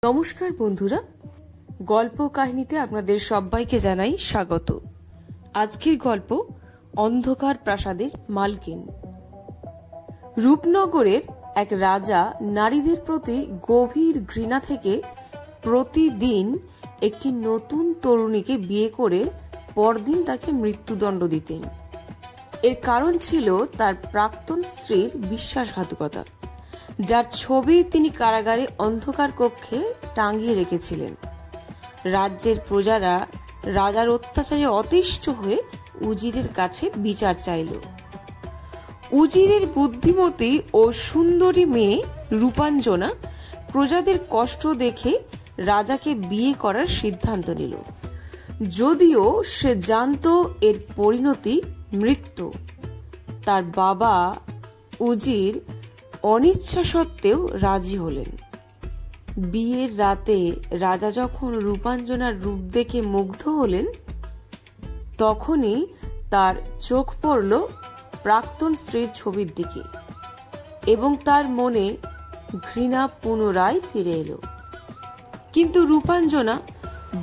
নমস্কার বন্ধুরা, গল্প কাহিনীতে আপনাদের সবাইকে জানাই স্বাগত। আজকের গল্প অন্ধকার প্রাসাদের মালকিন। রূপনগরের এক রাজা নারীদের প্রতি গভীর ঘৃণা থেকে প্রতিদিন একটি নতুন তরুণীকে বিয়ে করে পরদিন তাকে মৃত্যুদণ্ড দিতেন। এর কারণ ছিল তার প্রাক্তন স্ত্রীর বিশ্বাসঘাতকতা, যার ছবি তিনি কারাগারে অন্ধকার কক্ষে টাঙিয়ে রেখেছিলেন। রাজ্যের প্রজারা রাজার অত্যাচারে অতিষ্ঠ হয়ে উজিরের কাছে বিচার চাইল। উজিরের বুদ্ধিমতী ও সুন্দরী মেয়ে রূপাঞ্জনা প্রজাদের কষ্ট দেখে রাজাকে বিয়ে করার সিদ্ধান্ত নিল, যদিও সে জানত এর পরিণতি মৃত্যু। তার বাবা উজির অনিচ্ছা সত্ত্বেও রাজি হলেন। বিয়ের রাতে রাজা যখন রূপাঞ্জনার রূপ দেখে মুগ্ধ হলেন, তখনই তার চোখ পড়ল প্রাক্তন স্ত্রীর ছবির দিকে এবং তার মনে ঘৃণা পুনরায় ফিরে এলো। কিন্তু রূপাঞ্জনা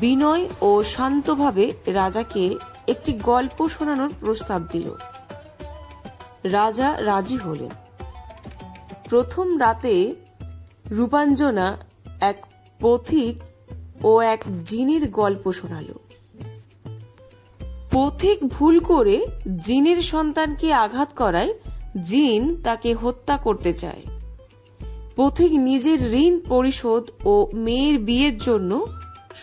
বিনয় ও শান্তভাবে রাজাকে একটি গল্প শোনানোর প্রস্তাব দিল। রাজা রাজি হলেন। প্রথম রাতে রূপাঞ্জনা এক পথিক ও এক জিনের গল্প শোনাল। পথিক ভুল করে জিনের সন্তানকে আঘাত করায় জিন তাকে হত্যা করতে চায়। পথিক নিজের ঋণ পরিশোধ ও মেয়ের বিয়ের জন্য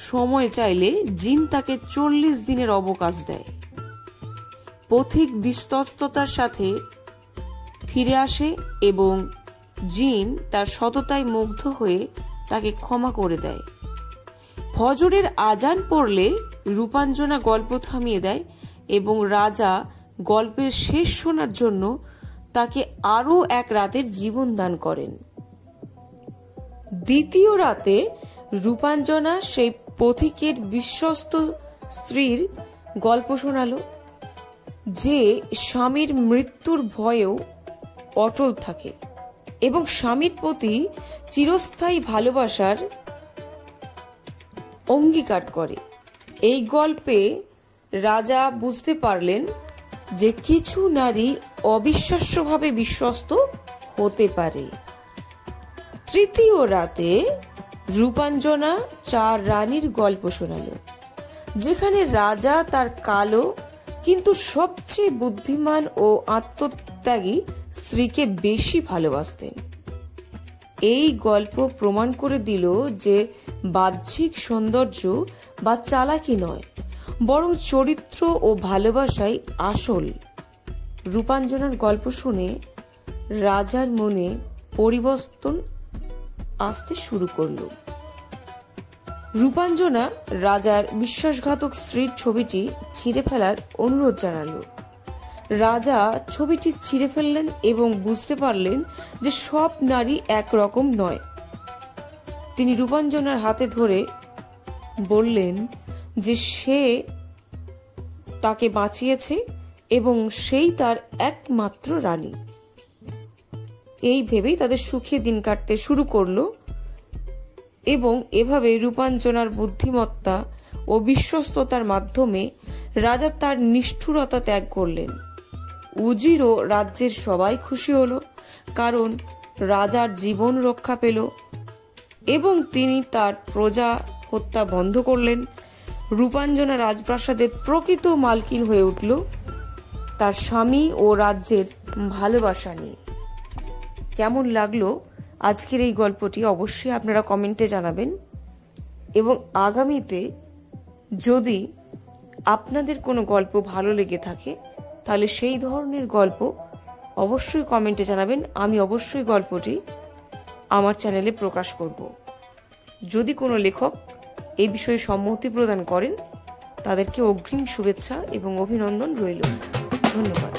সময় চাইলে জিন তাকে 40 দিনের অবকাশ দেয়। পথিক বিশ্বস্ততার সাথে ফিরে আসে এবং জিন তার সততায় মুগ্ধ হয়ে তাকে ক্ষমা করে দেয়। ফজরের আজান পড়লে রূপাঞ্জনা গল্প থামিয়ে দেয় এবং রাজা গল্পের শেষ শোনার জন্য তাকে আরও এক রাতের জীবন দান করেন। দ্বিতীয় রাতে রূপাঞ্জনা সেই পথিকের বিশ্বস্ত স্ত্রীর গল্প শোনাল, যে স্বামীর মৃত্যুর ভয়েও অটল থাকে এবং স্বামীর প্রতি চিরস্থায়ী ভালোবাসার অঙ্গীকার করে। এই গল্পে রাজা বুঝতে পারলেন যে কিছু নারী অবিশ্বাস্যভাবে বিশ্বস্ত হতে পারে। তৃতীয় রাতে রূপাঞ্জনা 4 রানীর গল্প শোনাল, যেখানে রাজা তার কালো কিন্তু সবচেয়ে বুদ্ধিমান ও আত্মত্যাগী স্ত্রীকে বেশি ভালোবাসতেন। এই গল্প প্রমাণ করে দিল যে বাহ্যিক সৌন্দর্য বা চালাকি নয়, বরং চরিত্র ও ভালোবাসাই আসল। রূপাঞ্জনার গল্প শুনে রাজার মনে পরিবর্তন আসতে শুরু করল। রূপাঞ্জনা রাজার বিশ্বাসঘাতক স্ত্রীর ছবিটি ছিঁড়ে ফেলার অনুরোধ জানাল। রাজা ছবিটি ছিঁড়ে ফেললেন এবং বুঝতে পারলেন যে সব নারী একরকম নয়। তিনি রূপাঞ্জনার হাতে ধরে বললেন যে সে তাকে বাঁচিয়েছে এবং সেই তার একমাত্র রানী। এই ভেবেই তাদের সুখে দিন কাটতে শুরু করলো এবং এভাবে রূপাঞ্জনার বুদ্ধিমত্তা ও বিশ্বস্ততার মাধ্যমে রাজা তার নিষ্ঠুরতা ত্যাগ করলেন। উজির ও রাজ্যের সবাই খুশি হলো, কারণ রাজার জীবন রক্ষা পেল এবং তিনি তার প্রজা হত্যা বন্ধ করলেন। রূপাঞ্জনা রাজপ্রাসাদের প্রকৃত মালকিন হয়ে উঠল, তার স্বামী ও রাজ্যের ভালোবাসা নিয়ে। কেমন লাগলো আজকের এই গল্পটি অবশ্যই আপনারা কমেন্টে জানাবেন এবং আগামীতে যদি আপনাদের কোনো গল্প ভালো লেগে থাকে তাহলে সেই ধরনের গল্প অবশ্যই কমেন্টে জানাবেন। আমি অবশ্যই গল্পটি আমার চ্যানেলে প্রকাশ করব। যদি কোনো লেখক এই বিষয়ে সম্মতি প্রদান করেন তাদেরকে অগ্রিম শুভেচ্ছা এবং অভিনন্দন রইল। ধন্যবাদ।